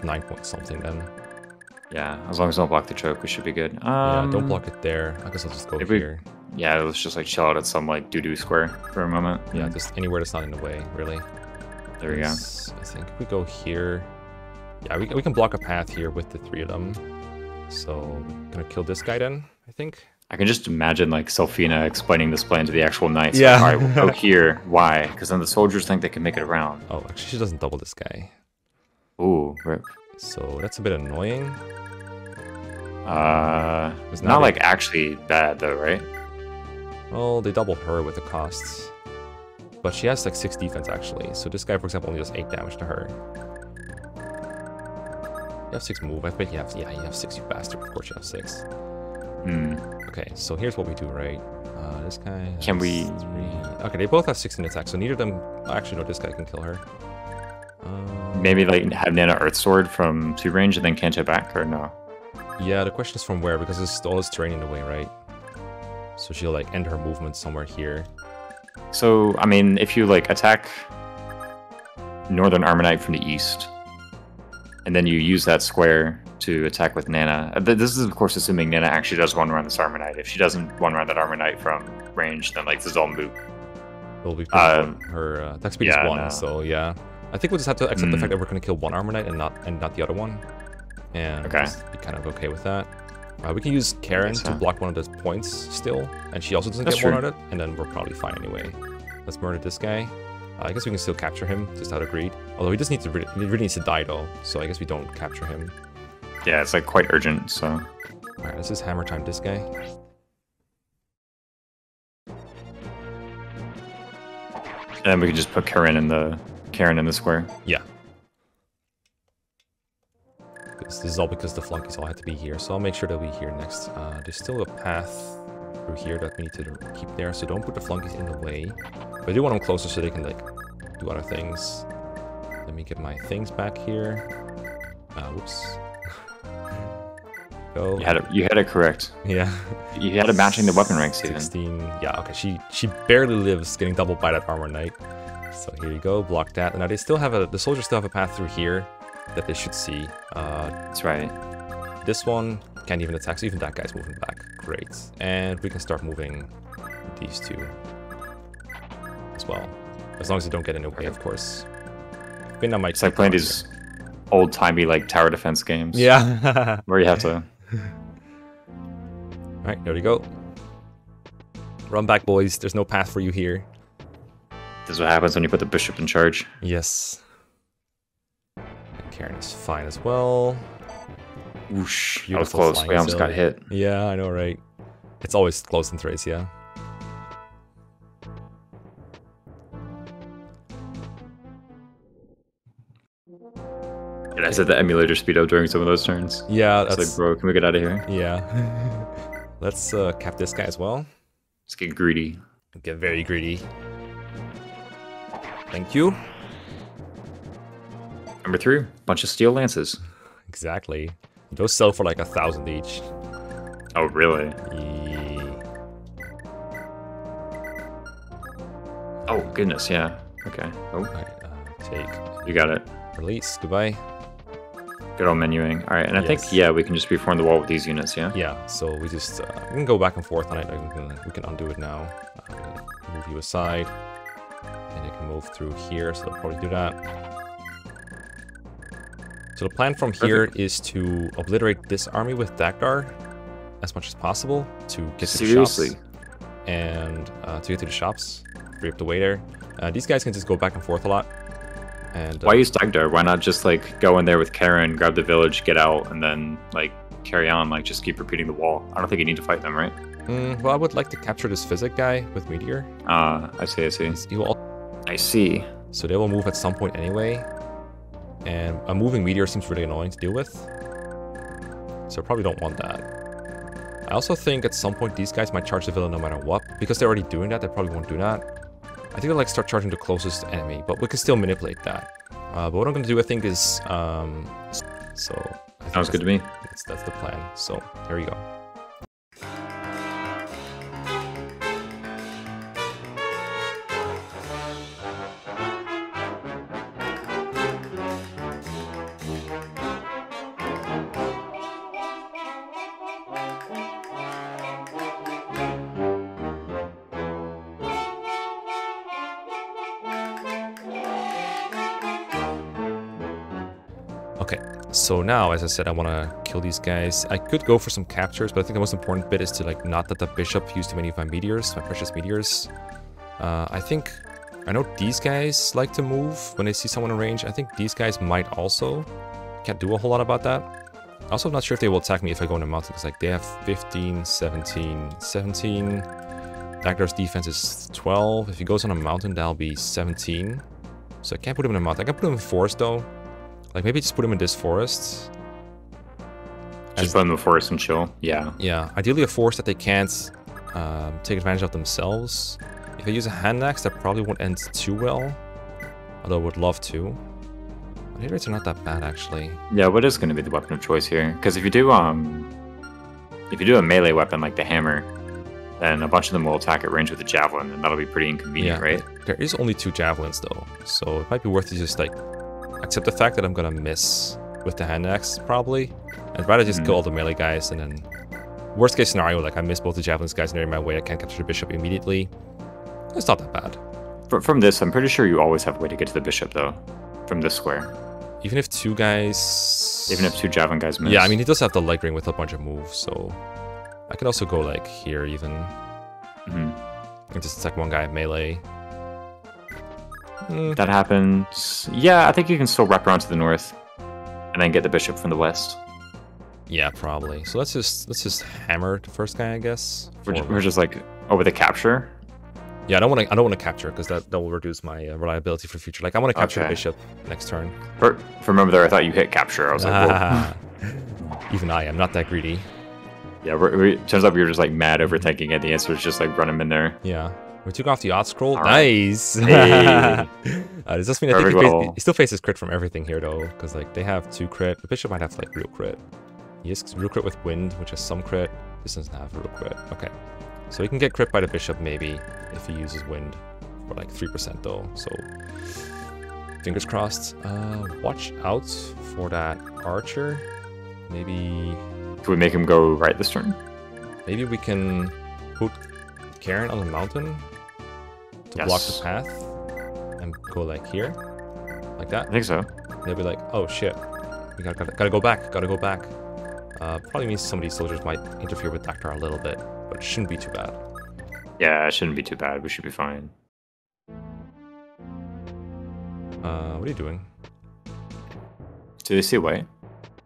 9 point something then. Yeah, as long as I don't block the choke, we should be good. Yeah, don't block it there. I guess I'll just go here. Yeah, let's just like chill out at some like doo-doo square for a moment. Yeah, just anywhere that's not in the way, really. There we go. I think if we go here, yeah, we can block a path here with the 3 of them. So, gonna kill this guy then, I think. I can just imagine like Selfina explaining this plan to the actual knights. Yeah. Like, all right, we'll go here. Why? Because then the soldiers think they can make it around. Oh, actually, she doesn't double this guy. Ooh, rip. So that's a bit annoying. It's not like actually bad though, right? Well, they double her with the costs. But she has like 6 defense actually. So this guy, for example, only does 8 damage to her. You have 6 move. I bet you have 6, you bastard. Of course you have 6. Okay, so here's what we do, right? This guy has 3. Okay, they both have 16 attacks, so neither of them. Actually, no, this guy can kill her. Maybe like have Nana Earth Sword from 2 range and then Kanto back, or no? Yeah, the question is from where, because there's all this terrain in the way, right? So she'll like end her movement somewhere here. So, I mean, if you like attack Northern Armor Knight from the east, and then you use that square to attack with Nana. This is, of course, assuming Nana actually does one-run this Armor Knight. If she doesn't one-run that Armor Knight from range, then like this is all moot. It'll be her attack speed is 1, no. so yeah. I think we'll just have to accept the fact that we're going to kill one Armor Knight and not the other one. And just be kind of okay with that. We can use Karen to block one of the points still, and she also doesn't get one on it, and then we're probably fine anyway. Let's murder this guy. I guess we can still capture him, just out of greed. Although he just needs to he really needs to die though, so I guess we don't capture him. Yeah, it's like quite urgent, so. Alright, let's just hammer time this guy. And then we can just put Karen in the square. Yeah. This is all because the flunkies all had to be here, so I'll make sure that we here next. There's still a path through here that we need to keep there, so don't put the flunkies in the way. But I do want them closer so they can like do other things. Let me get my things back here. Whoops. Go. You had it correct. Yeah. You had it matching the weapon ranks even. 16. Yeah, okay. She barely lives getting doubled by that Armor Knight. So here you go, block that. And now they still have the soldiers still have a path through here that they should see. That's right. This one can't even attack, so even that guy's moving back. Great. And we can start moving these 2 as well. As long as they don't get in the way, of course. It's like playing these old-timey like tower defense games. Yeah. Where you have to... Alright, there we go. Run back, boys. There's no path for you here. This is what happens when you put the bishop in charge. Yes. And Karen is fine as well. Whoosh. That was close. We almost got hit. Yeah, I know, right? It's always close in Thracia. And I said the emulator speed up during some of those turns. Yeah, it's like, bro, can we get out of here? Yeah. Let's cap this guy as well. Let's get greedy. Get very greedy. Thank you. Number 3, bunch of steel lances. Exactly. Those sell for like 1,000 each. Oh, really? Yeah. Oh, goodness, yeah. Okay. Oh. Right, take. You got it. Release. Goodbye. Good old menuing. All right, and I think, yeah, we can just reform the wall with these units, yeah? Yeah, so we just, we can go back and forth on it. We can undo it now. Move you aside. And you can move through here, so they'll probably do that. So the plan from here is to obliterate this army with Dagdar as much as possible to get to the shops. And to get to the shops, free up the way there. These guys can just go back and forth a lot. And why use Dagdar? Why not just like go in there with Karen, grab the village, get out, and then like carry on, like just keep repeating the wall? I don't think you need to fight them, right? Well, I would like to capture this physic guy with Meteor. I see. I see. So they will move at some point anyway. And a moving Meteor seems really annoying to deal with. So I probably don't want that. I also think at some point these guys might charge the villain no matter what. Because they're already doing that, they probably won't do that. I think they'll like start charging the closest enemy, but we can still manipulate that. But what I'm going to do, I think, is... Sounds good to me. That's the plan. So, here we go. So now, as I said, I want to kill these guys. I could go for some captures, but I think the most important bit is to like not let the bishop use too many of my meteors, my precious meteors. I know these guys like to move when they see someone in range. I think these guys might also. Can't do a whole lot about that. Also, I'm not sure if they will attack me if I go in the mountain, because like they have 15, 17. Dagdar's defense is 12. If he goes on a mountain, that'll be 17. So I can't put him in a mountain. I can put him in forest though. Like, maybe just put him in this forest. Just put him in the forest and chill. Yeah. Yeah. Ideally a forest that they can't take advantage of themselves. If I use a hand axe, that probably won't end too well. Although I would love to. Hit rates are not that bad, actually. Yeah, what is going to be the weapon of choice here? Because if you do a melee weapon like the hammer, then a bunch of them will attack at range with the javelin, and that'll be pretty inconvenient, right? There is only 2 javelins, though. So it might be worth to just, like... accept the fact that I'm gonna miss with the hand axe, probably. I'd rather just kill all the melee guys, and then... worst case scenario, like I miss both the javelins guys and they're in my way, I can't capture the bishop immediately. It's not that bad. From this, I'm pretty sure you always have a way to get to the bishop, though. From this square. Even if 2 guys... even if 2 javelin guys miss. Yeah, I mean, he does have the leg ring with a bunch of moves, so... I could also go, like, here, even. And just attack one guy at melee. That happens. Yeah, I think you can still wrap around to the north, and then get the bishop from the west. Yeah, probably. So let's just hammer the first guy, I guess. We're just like over the capture. Yeah, I don't want to capture because that will reduce my reliability for the future. Like I want to capture the bishop next turn. For a moment there, I thought you hit capture. I was like, whoa. Even I am not that greedy. Yeah, turns out we were just like mad overthinking it. The answer is just like run him in there. Yeah. We took off the odd scroll. Right. Nice. Hey. Does this mean I think he still faces crit from everything here though? Because like they have 2 crit. The bishop might have like real crit. He has real crit with wind, which has some crit. This doesn't have real crit. Okay. So he can get crit by the bishop maybe if he uses wind for like 3% though. So fingers crossed. Watch out for that archer. Maybe. Can we make him go right this turn? Maybe we can put Karen on the mountain to block the path and go like here, like that. I think so. They'll be like, oh shit, we gotta go back. Probably means some of these soldiers might interfere with Dagdar a little bit, but it shouldn't be too bad. Yeah, it shouldn't be too bad. We should be fine. What are you doing? Do they see a way?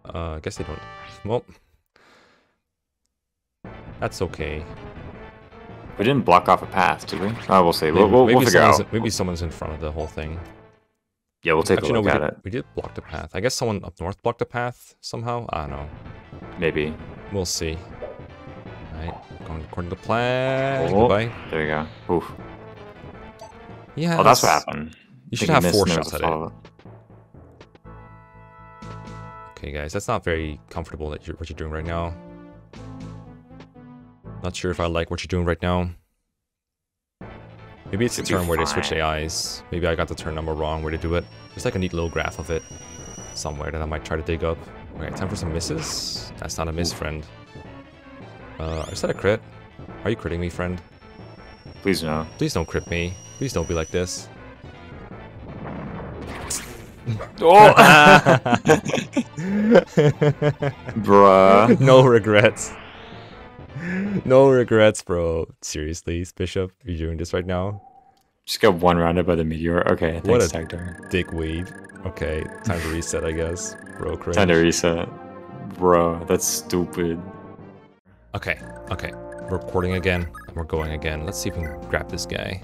I guess they don't. Well, That's okay. We didn't block off a path, did we? Oh, we'll see. We'll figure out. Maybe someone's in front of the whole thing. Yeah, we'll take a look at it. We did block the path. I guess someone up north blocked the path somehow. I don't know. Maybe. We'll see. Alright, going according to plan. Oh, goodbye. There you go. Oof. Yeah. Oh, that's what happened. You should have 4 shots at it. Okay, guys, that's not very comfortable that what you're doing right now. Not sure if I like what you're doing right now. Maybe it's the turn where they switch AIs. Maybe I got the turn number wrong where to do it. There's like a neat little graph of it somewhere that I might try to dig up. Okay, time for some misses. That's not a miss, friend. Is that a crit? Are you critting me, friend? Please no. Please don't crit me. Please don't be like this. Oh! Bruh. No regrets. No regrets, bro. Seriously, Bishop, are you doing this right now? Just got one rounded by the meteor. Okay, what thanks, a Tagdar. dickweed. Okay, time to reset, I guess. Bro, cringe. Time to reset. Bro, that's stupid. Okay, okay. We're recording again, and we're going again. Let's see if we can grab this guy.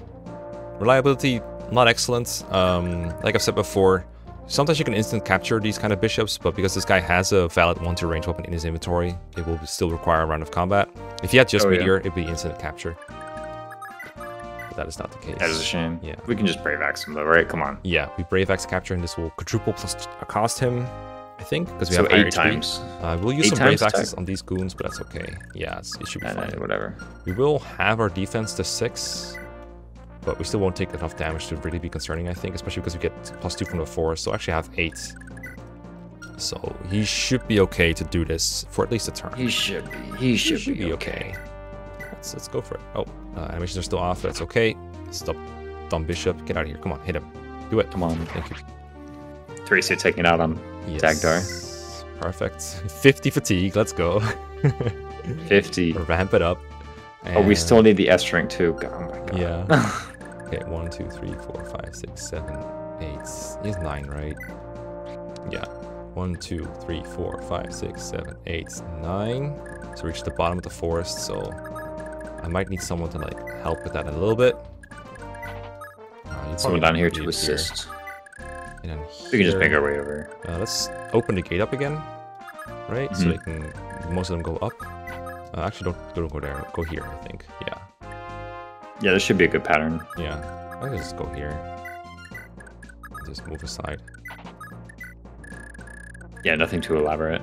Reliability, not excellent. Like I've said before, sometimes you can instant capture these kind of bishops, but because this guy has a valid 1-2 range weapon in his inventory, it will still require a round of combat. If he had just meteor, it'd be instant capture. But that is not the case. That is a shame. Yeah. We can just Brave Axe him though, right? Come on. Yeah, we Brave Axe capture, and this will quadruple plus cost him, I think, because we have 8 HP. times. We'll use some Brave Axes on these goons, but that's okay. Yeah, it should be fine. Whatever. We will have our defense to 6. But we still won't take enough damage to really be concerning, I think, especially because we get +2 from the forest, so I actually have 8. So he should be okay to do this for at least a turn. He should be. He should be okay. Let's go for it. Oh, animations are still off, but that's okay. Stop, dumb bishop. Get out of here. Come on, hit him. Do it. Come on. Thank you. Thracia taking out on Tagdar. Perfect. 50 fatigue. Let's go. 50. Ramp it up. Oh, we still need the S rank too. Oh my god. Yeah. Okay, 1, 2, 3, 4, 5, 6, 7, 8. He has 9, right? Yeah. 1, 2, 3, 4, 5, 6, 7, 8, 9. So reach the bottom of the forest, so I might need someone to like help with that a little bit. Someone down here to assist. And then we can just make our way over. Let's open the gate up again, right? So they can, most of them go up. Actually, don't go there. Go here, I think. Yeah. Yeah, this should be a good pattern. Yeah. I can just go here. Just move aside. Yeah, nothing too elaborate.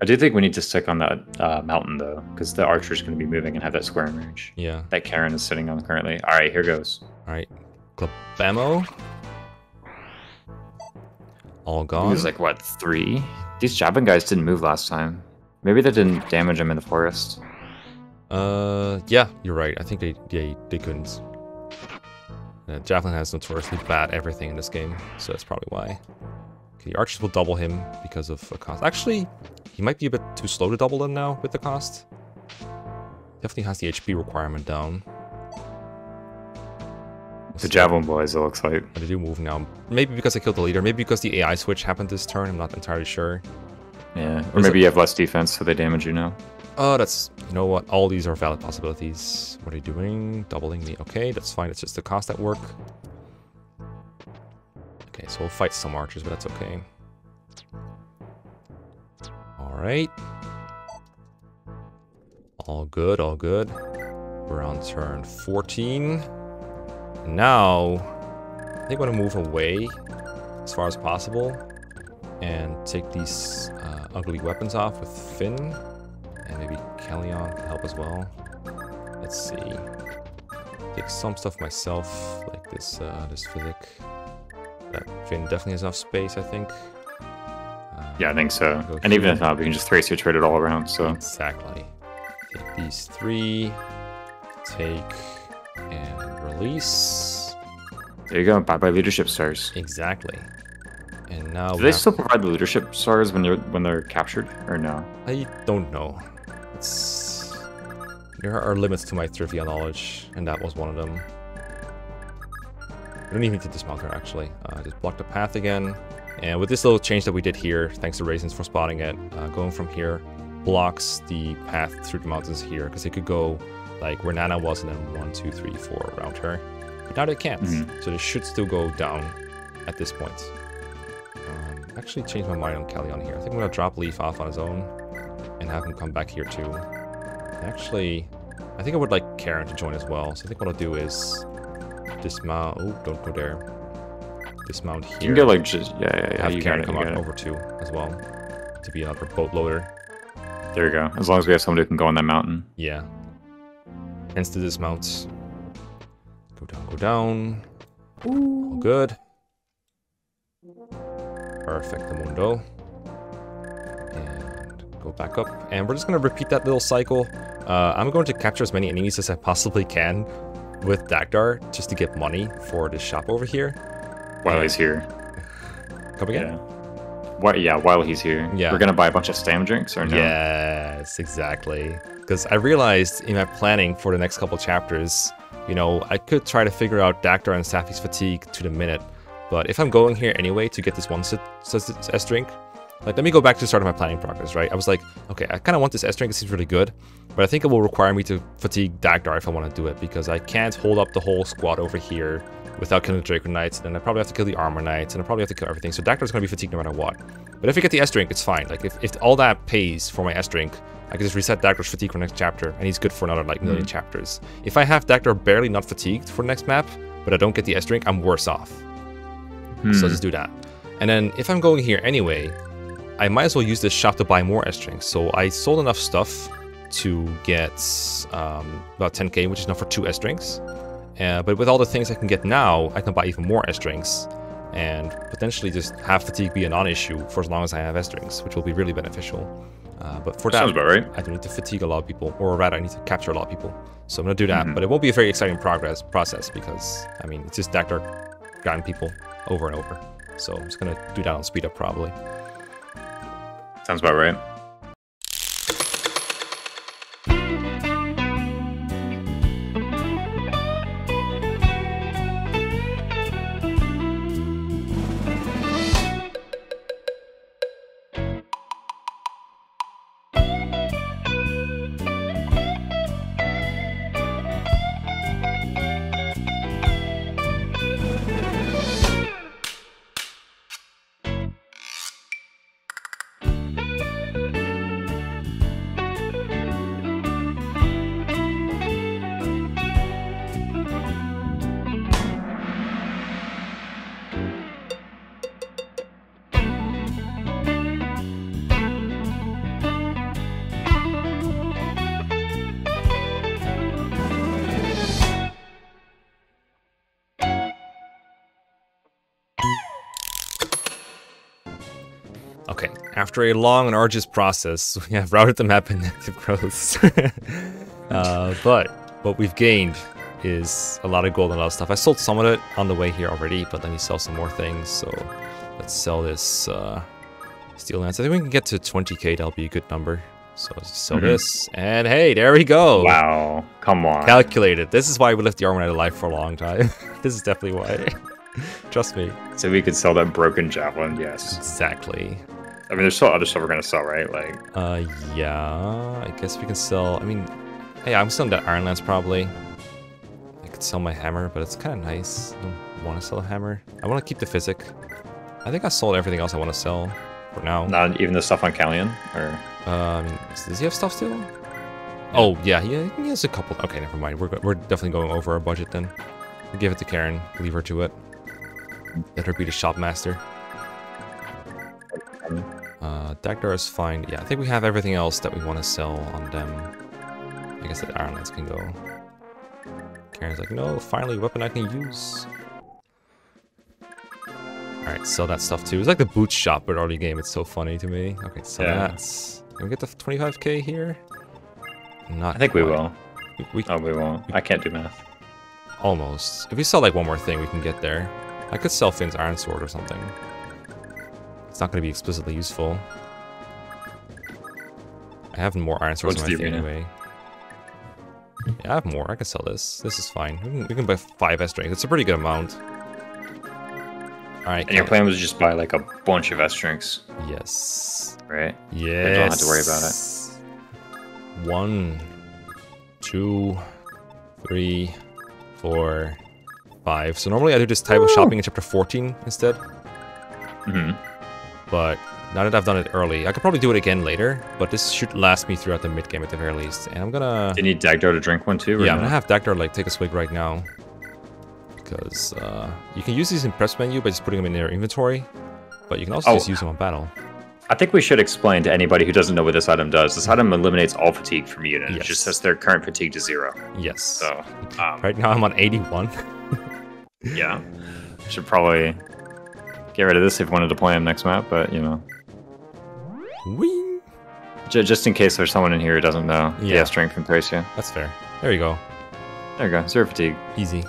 I do think we need to stick on that mountain, though, because the archer's going to be moving and have that square range. Yeah. That Karen is sitting on currently. All right, here goes. All right. Klabamo. All gone. He was like, what, 3? These javelin guys didn't move last time. Maybe they didn't damage him in the forest. Yeah, you're right. I think they couldn't. Javelin has notoriously bad everything in this game, so that's probably why. Okay, the archers will double him because of a cost. Actually, he might be a bit too slow to double them now with the cost. Definitely has the HP requirement down. The javelin boys, it looks like. But they do move now. Maybe because I killed the leader. Maybe because the AI switch happened this turn. I'm not entirely sure. Yeah, or maybe you have less defense, so they damage you now. Oh, that's... You know what? All these are valid possibilities. What are you doing? Doubling me. Okay, that's fine. It's just the cost at work. Okay, so we'll fight some archers, but that's okay. Alright. All good, all good. We're on turn 14. Now, I think I want to move away as far as possible and take these ugly weapons off with Finn, and maybe Kellyon can help as well. Let's see. Take some stuff myself, like this physic. That Finn definitely has enough space, I think. Yeah, I think so. And even if not, we can just Thracia trade it all around. So exactly. Take these 3. Take and release. There you go. Bye-bye leadership stars. Exactly. And now do they still provide the leadership stars when they're captured, or no? I don't know. There are limits to my trivia knowledge, and that was one of them. We don't even need to dismount her, actually. Just block the path again. And with this little change that we did here, thanks to Raisins for spotting it, going from here blocks the path through the mountains here, because they could go like where Nana was and then 1, 2, 3, 4 around her. But now they can't, so they should still go down at this point. Actually changed my mind on Callion here. I think I'm gonna drop Leif off on his own and have him come back here too. Actually, I think I would like Karen to join as well. So I think what I'll do is dismount. Oh, don't go there. Dismount here. You can get like just Have you Karen got it, come you out got it. over too as well to be another boat loader. There you go. As long as we have somebody who can go on that mountain. Yeah. Hence the dismount. Go down, go down. All good. Perfectamundo. And go back up. And we're just going to repeat that little cycle. I'm going to capture as many enemies as I possibly can with Dagdar just to get money for this shop over here. While he's here. Come again? Yeah. While he's here. Yeah. We're going to buy a bunch of stam drinks or no? Yes, exactly. Because I realized in my planning for the next couple chapters, you know, I could try to figure out Dagdar and Safi's fatigue to the minute. But if I'm going here anyway to get this one S drink, like, let me go back to the start of my planning progress, right? I was like, okay, I kind of want this S drink, it seems really good, but I think it will require me to fatigue Dagdar if I want to do it, because I can't hold up the whole squad over here without killing the Draconites, and then I probably have to kill the Armor Knights, and I probably have to kill everything, so Dagdar's going to be fatigued no matter what. But if I get the S drink, it's fine. Like, if all that pays for my S drink, I can just reset Dagdar's fatigue for the next chapter, and he's good for another, like, million chapters. If I have Dagdar barely not fatigued for the next map, but I don't get the S drink, I'm worse off. So let's do that. And then if I'm going here anyway, I might as well use this shop to buy more S drinks. So I sold enough stuff to get about 10k, which is enough for 2 S drinks. But with all the things I can get now, I can buy even more S drinks and potentially just have fatigue be a non-issue for as long as I have S drinks, which will be really beneficial. But for that, sounds about right. I do need to fatigue a lot of people, or rather I need to capture a lot of people. So I'm going to do that, but it won't be a very exciting process because, I mean, it's just Dagdar grabbing people over and over. So I'm just going to do that on speed up probably. Sounds about right. Okay, after a long and arduous process, we have routed the map in negative growths. But what we've gained is a lot of gold and a lot of stuff. I sold some of it on the way here already, but let me sell some more things. So let's sell this steel lance. I think we can get to 20k, that'll be a good number. So let's sell this, and hey, there we go. Wow, come on. Calculated. This is why we left the Armor Knight alive for a long time. This is definitely why. Trust me. So we could sell that broken javelin, yes. Exactly. I mean, there's still other stuff we're gonna sell, right? Like, yeah, I guess we can sell. I mean, hey, I'm selling that Iron Lance probably. I could sell my hammer, but it's kind of nice. I don't want to sell a hammer. I want to keep the physic. I think I sold everything else I want to sell for now. not even the stuff on Callion, or I mean, does he have stuff still? Yeah. Oh yeah, he has a couple. Okay, never mind. We're definitely going over our budget then. We'll give it to Karen. Leave her to it. Let her be the shop master. Dagdar is fine. Yeah, I think we have everything else that we want to sell on them. I guess that Iron Lance can go. Karen's like, no, finally, a weapon I can use. Alright, sell that stuff too. It's like the boot shop but early game. It's so funny to me. Okay, so that's... Can we get the 25k here? Not I think quite. we will. We won't. I can't do math. Almost. If we sell like one more thing, we can get there. I could sell Finn's Iron Sword or something. It's not going to be explicitly useful. I have more Iron Swords in my thing anyway. Yeah, I have more. I can sell this. This is fine. We can buy 5 S drinks. It's a pretty good amount. Alright. And your plan was just buy like a bunch of S drinks. Yes. Right? Yes. You don't have to worry about it. 1, 2, 3, 4, 5. So normally I do this type of shopping in chapter 14 instead. But now that I've done it early, I could probably do it again later, but this should last me throughout the mid-game at the very least. And I'm gonna... Do you need Dagdar to drink one too? Yeah, I'm gonna have Dagdar like take a swig right now. Because you can use these in press menu by just putting them in your inventory, but you can also just use them on battle. I think we should explain to anybody who doesn't know what this item does. This item eliminates all fatigue from a unit. Yes. It just sets their current fatigue to 0. Yes. So right now I'm on 81. Yeah. Should probably get rid of this if you want to deploy him next map, but you know. Whee! Just in case there's someone in here who doesn't know. Yeah, strength from Thracia. That's fair. There you go. There you go. 0 fatigue. Easy.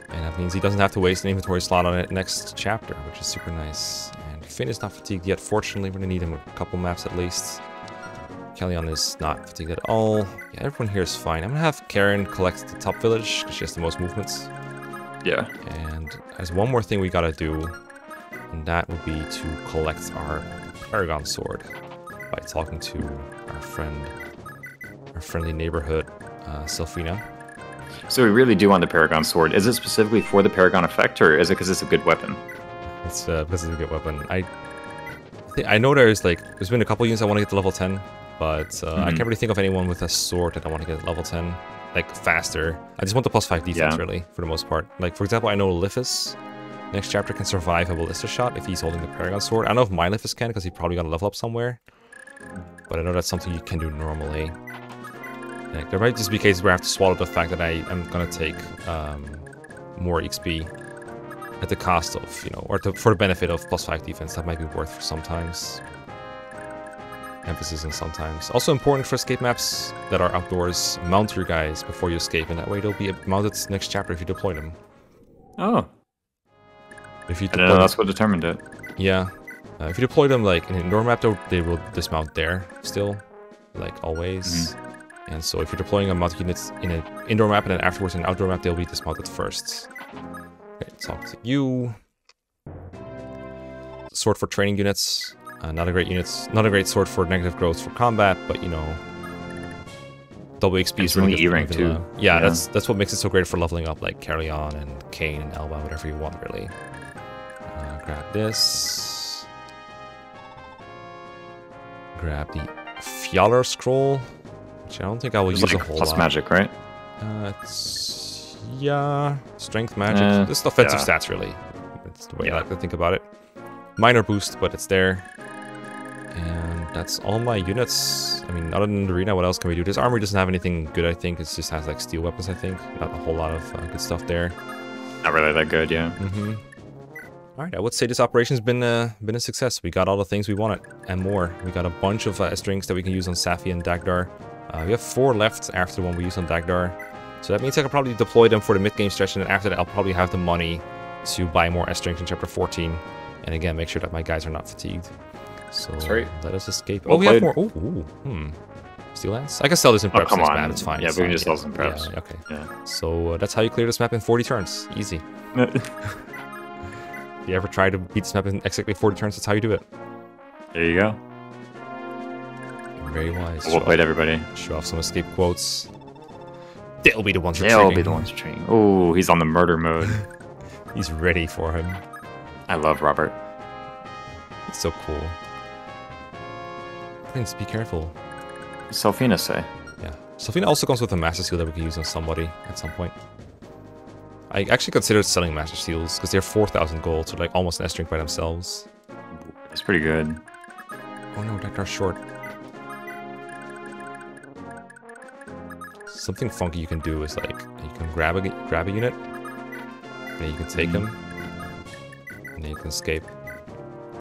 And that means he doesn't have to waste an inventory slot on it next chapter, which is super nice. And Finn is not fatigued yet. Fortunately, we're going to need him a couple maps at least. Kellyanne is not fatigued at all. Yeah, everyone here is fine. I'm going to have Karen collect the top village, because she has the most movements. Yeah. And there's one more thing we got to do, and that would be to collect our Paragon Sword by talking to our friendly neighborhood, Sylphina. So we really do want the Paragon Sword. Is it specifically for the Paragon effect, or is it because it's a good weapon? It's because it's a good weapon. I know there's been a couple units I want to get to level 10, but I can't really think of anyone with a sword that I want to get to level 10, like faster. I just want the +5 defense really, for the most part. Like for example, I know Leif next chapter can survive a ballista shot if he's holding the Paragon Sword. I don't know if my Leif can because he probably got to level up somewhere, but I know that's something you can do normally. Like, there might just be cases where I have to swallow the fact that I am gonna take more XP at the cost of, you know, or for the benefit of +5 defense. That might be worth for sometimes. Emphasis on sometimes. Also important for escape maps that are outdoors, mount your guys before you escape, and that way they'll be mounted next chapter if you deploy them. Oh. If you I didn't know that's what determined it. Yeah. If you deploy them like in an indoor map, they will dismount there still, like always. And so if you're deploying a mounted units in an indoor map and then afterwards in an outdoor map, they'll be dismounted first. Okay, talk to you. Sword for training units. Not a great sword for negative growth for combat, but you know, double XP is really good. E-rank too. Yeah, that's what makes it so great for leveling up, like Kellyanne and Kane and Elba, whatever you want really. Grab this. Grab the Fjalar scroll, which I don't think I will use a whole lot. Plus magic, right? Yeah, strength magic. Just offensive stats, really. That's the way I like to think about it. Minor boost, but it's there. And that's all my units. I mean, other than the arena, what else can we do? This armory doesn't have anything good, I think. It just has like steel weapons, I think. Not a whole lot of good stuff there. Not really that good, yeah. Alright, I would say this operation's been a success. We got all the things we wanted, and more. We got a bunch of strings that we can use on Safi and Dagdar. We have 4 left after the one we used on Dagdar. So that means I could probably deploy them for the mid-game stretch, and then after that I'll probably have the money to buy more S-strings in chapter 14. And again, make sure that my guys are not fatigued. So let us escape. Well, we have more. Steel lance? I can sell this in preps next map, it's fine. Yeah, we can just sell this in preps. Yeah, okay. Yeah. So that's how you clear this map in 40 turns. Easy. If you ever try to beat this map in exactly 40 turns, that's how you do it. There you go. Very wise. Well played, everybody. Show off some escape quotes. They'll be the ones retreating. They'll be the ones retreating. Oh, he's on the murder mode. He's ready for him. I love Robert. It's so cool. Prince, be careful. Sylphina say. Yeah. Sylphina also comes with a Master Seal that we can use on somebody at some point. I actually considered selling Master Seals because they're 4,000 gold, so like almost an S-string by themselves. It's pretty good. Oh no, Dagdar's short. Something funky you can do is like you can grab a unit, and you can take them, and then you can escape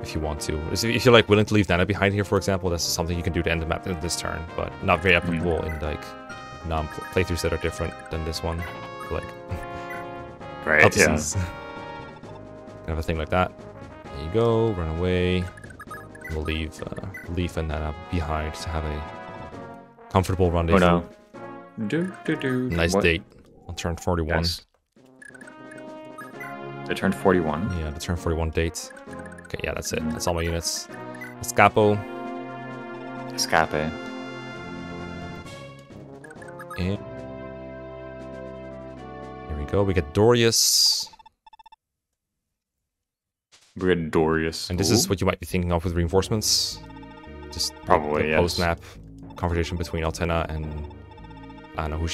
if you want to. If you're like willing to leave Nana behind here, for example, that's something you can do to end the map in this turn, but not very applicable in like playthroughs that are different than this one. Like LTCs. Kind of a thing like that. There you go. Run away. We'll leave Leif and Nana behind to have a comfortable rendezvous. Oh no. Nice date on turn 41. Yes. They turned 41. Yeah, the turn 41 date. Okay, yeah, that's it. That's all my units. Escapo. Escape. And here we go. We get Dorius. We get Dorius. And this is what you might be thinking of with reinforcements. Just probably the post-nap conversation between Altena and I don't know who